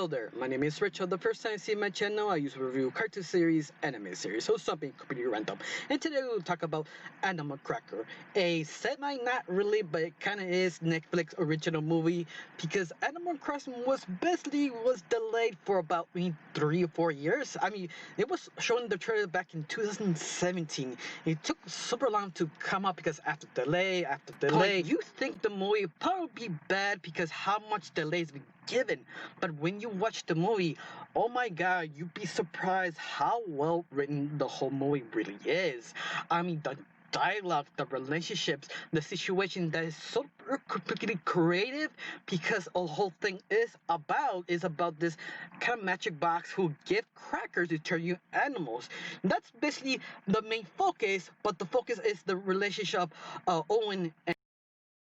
Hello there, my name is Rich. The first time you see my channel, I usually review cartoon series, anime series, so something completely random. And today we'll talk about Animal Cracker, a semi not really, but it kind of is Netflix original movie because Animal Crossing was delayed for about 3 or 4 years. I mean, it was shown in the trailer back in 2017. It took super long to come out because after delay, you think the movie probably be bad because how much delays been given. But when you watch the movie, oh my god, you'd be surprised how well written the whole movie really is. I mean, the dialogue, the relationships, the situation that is so completely creative because the whole thing is about this kind of magic box who give crackers to turn you animals. That's basically the main focus, but the focus is the relationship of Owen and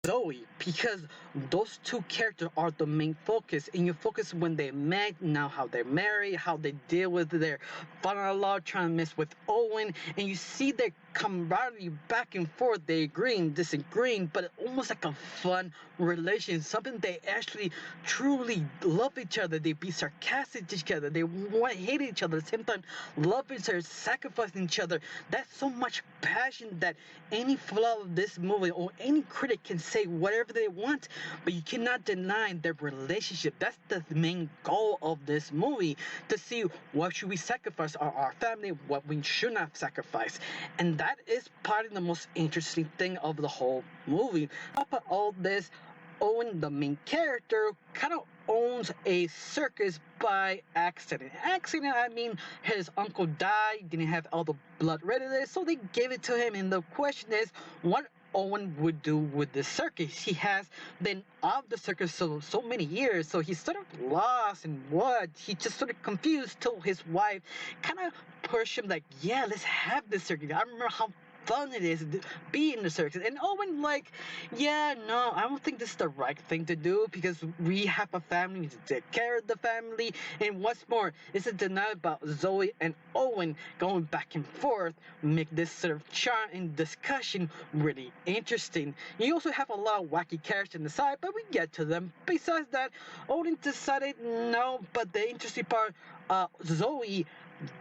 Zoe, because those two characters are the main focus, and you focus when they met, now how they're married, how they deal with their father-in-law trying to mess with Owen, and you see their camaraderie back and forth. They agreeing, disagreeing, but almost like a fun relation, something they actually truly love each other. They be sarcastic to each other. They want to hate each other at the same time, love each other, sacrificing each other. That's so much passion that any flaw of this movie or any critic can say whatever they want, but you cannot deny their relationship. That's the main goal of this movie, to see what should we sacrifice our family, what we should not sacrifice. And that is probably the most interesting thing of the whole movie. Up at all this, Owen, the main character, kind of owns a circus by accident. Accident, I mean, his uncle died, didn't have all the blood ready there, so they gave it to him. And the question is, what Owen would do with the circus? He has been of the circus so many years, so he's sort of lost in what he just sort of confused till his wife kind of pushed him like, yeah, let's have this circus. I remember how fun it is to be in the circus. And Owen like, yeah, no, I don't think this is the right thing to do because we have a family, we need to take care of the family. And what's more, it's a denial about Zoe and Owen going back and forth, make this sort of charm and discussion really interesting. You also have a lot of wacky characters on the side, but we get to them. Besides that, Owen decided no, but the interesting part, Zoe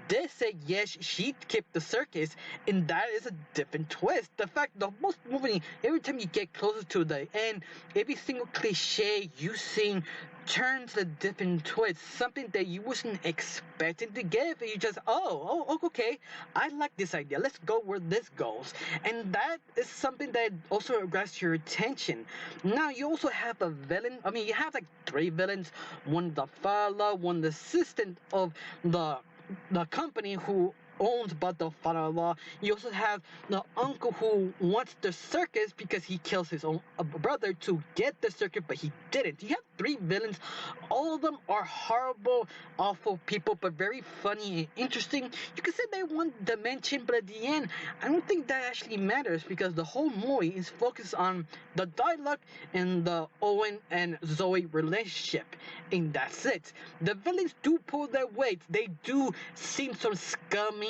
did say yes, she'd keep the circus, and that is a different twist. The fact the most movie, every time you get closer to the end, every single cliche you sing turns a different twist, something that you wasn't expecting to get, and you just, okay, I like this idea, let's go where this goes. And that is something that also grabs your attention. Now you also have a villain, I mean, you have like three villains, one the father, one the assistant of the company who owns but the father-in-law. You also have the uncle who wants the circus because he kills his own brother to get the circus, but he didn't. You have three villains. All of them are horrible, awful people, but very funny and interesting. You can say they want dimension, but at the end, I don't think that actually matters because the whole movie is focused on the dialogue and the Owen and Zoe relationship, and that's it. The villains do pull their weight. They do seem so scummy,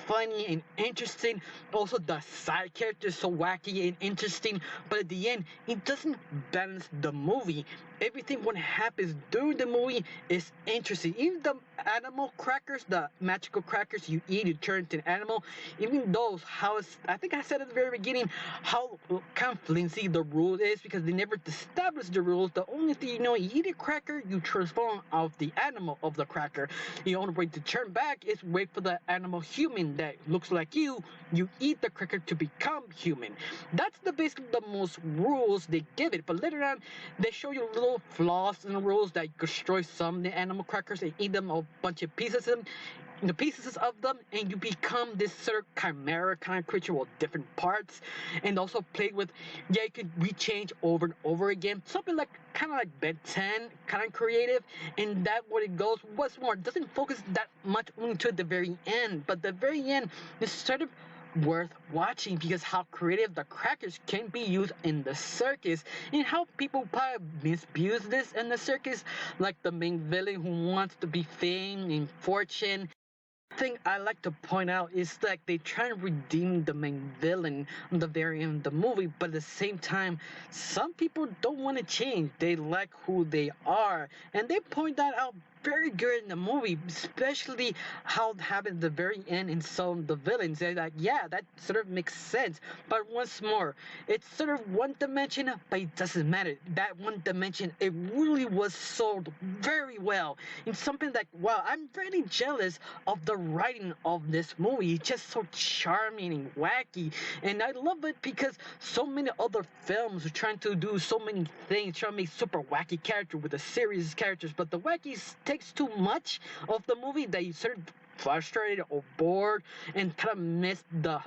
funny, and interesting. Also, the side characters so wacky and interesting, but at the end, it doesn't balance the movie. Everything what happens during the movie is interesting. Even the animal crackers, the magical crackers you eat, you turn into an animal. Even those, I think I said at the very beginning, how kind of flimsy the rule is because they never established the rules. The only thing you know, you eat a cracker, you transform out the animal of the cracker. The only way to turn back is wait for the animal human that looks like you. You eat the cracker to become human. That's basically the most rules they give it. But later on, they show you little flaws in the rules that destroy some of the animal crackers and eat them a bunch of pieces of them. And you become this sort of chimera kind of creature with different parts, and also played with, yeah, you could rechange over and over again, something like kind of like Ben 10, kind of creative. And that what it goes, what's more, it doesn't focus that much into the very end, but the very end is sort of worth watching because how creative the crackers can be used in the circus and how people probably misuse this in the circus, like the main villain who wants to be fame and fortune. Thing I like to point out is like they try to redeem the main villain in the very end of the movie, but at the same time, some people don't want to change. They like who they are, and they point that out very good in the movie, especially how it happened at the very end in some of the villains. They're like, yeah, that sort of makes sense. But once more, it's sort of one dimension, but it doesn't matter. That one dimension, it really was sold very well in something like, wow, I'm really jealous of the writing of this movie. It's just so charming and wacky, and I love it because so many other films are trying to do so many things, trying to make super wacky character with a series of characters, but the wacky takes too much of the movie that you sort of frustrated or bored and kind of miss the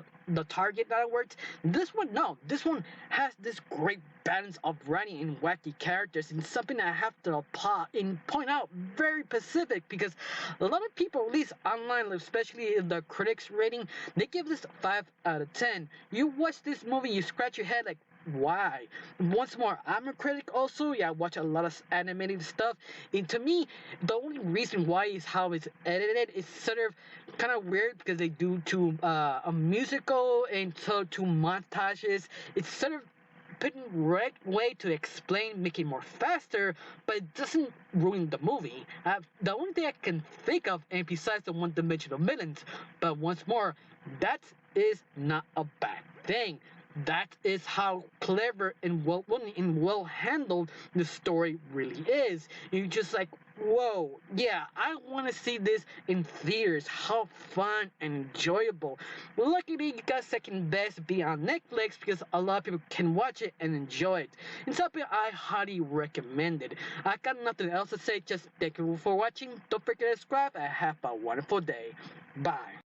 target that it worked. This one, no, this one has this great balance of writing and wacky characters, and something I have to applaud and point out very specific because a lot of people, at least online, especially in the critics rating, they give this 5 out of 10. You watch this movie, you scratch your head like, why? Once more, I'm a critic also. Yeah, I watch a lot of animated stuff. And to me, the only reason why is how it's edited. It's sort of kind of weird because they do to a musical and so to montages. It's sort of put in right way to explain, make it more faster, but it doesn't ruin the movie. The only thing I can think of, and besides the one-dimensional villains, but once more, that is not a bad thing. That is how clever and well handled the story really is. You're just like, whoa, yeah, I want to see this in theaters. How fun and enjoyable. Luckily, you got second best be on Netflix because a lot of people can watch it and enjoy it. And something I highly recommend it. I got nothing else to say. Just thank you for watching. Don't forget to subscribe and have a wonderful day. Bye.